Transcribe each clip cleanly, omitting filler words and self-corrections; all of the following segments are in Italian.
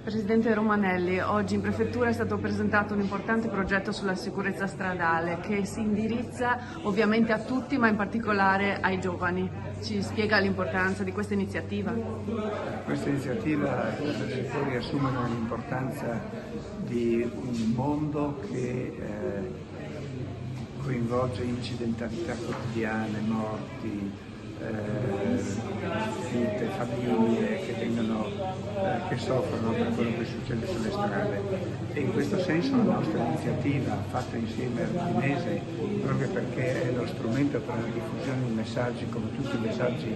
Presidente Romanelli, oggi in Prefettura è stato presentato un importante progetto sulla sicurezza stradale che si indirizza ovviamente a tutti, ma in particolare ai giovani. Ci spiega l'importanza di questa iniziativa? Questa iniziativa riassume l'importanza di un mondo che coinvolge incidentalità quotidiane, morti, vite, famiglie che soffrono per quello che succede sulle strade. E in questo senso la nostra iniziativa, fatta insieme al Minese, proprio perché è lo strumento per la diffusione di messaggi, come tutti i messaggi,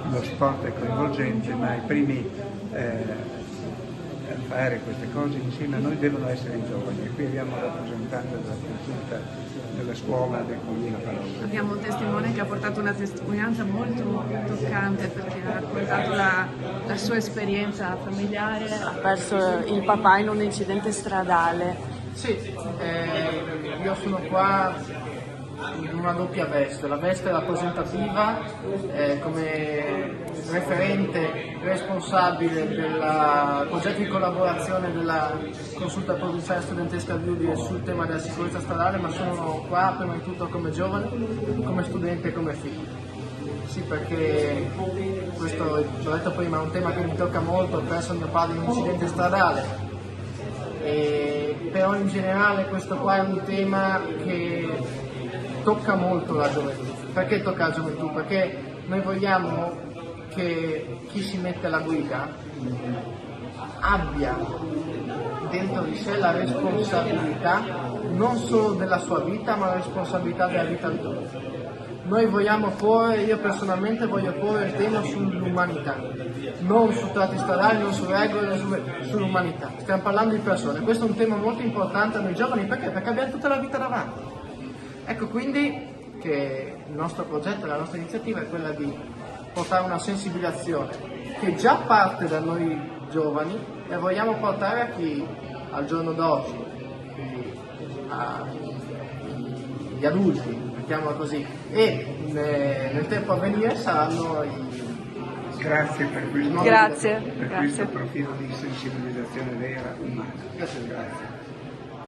lo sport è coinvolgente, ma i primi a fare queste cose insieme a noi devono essere i giovani, e qui abbiamo un rappresentante della consulta della scuola del Comune Parola. Abbiamo un testimone che ha portato una testimonianza molto toccante, perché ha raccontato la sua esperienza familiare. Ha perso il papà in un incidente stradale. Sì, io sono qua in una doppia veste, la veste rappresentativa come referente responsabile del progetto di collaborazione della consulta provinciale studentesca Giulia sul tema della sicurezza stradale, ma sono qua prima di tutto come giovane, come studente e come figlio. Sì, perché questo, l'ho detto prima, è un tema che mi tocca molto. Ho perso mio padre in un incidente stradale, però in generale questo qua è un tema che tocca molto la gioventù. Perché tocca la gioventù? Perché noi vogliamo che chi si mette alla guida abbia dentro di sé la responsabilità non solo della sua vita, ma la responsabilità della vita di tutti. Noi vogliamo porre, io personalmente voglio porre il tema sull'umanità, non su tratti stradali, non su regole, sull'umanità. Stiamo parlando di persone. Questo è un tema molto importante a noi giovani, perché? Perché abbiamo tutta la vita davanti. Ecco quindi che il nostro progetto, la nostra iniziativa è quella di portare una sensibilizzazione che già parte da noi giovani e vogliamo portare a chi al giorno d'oggi, quindi agli adulti, mettiamola così, e nel tempo a venire saranno Grazie per questo, Grazie. questo profilo di sensibilizzazione vera, umana. Grazie.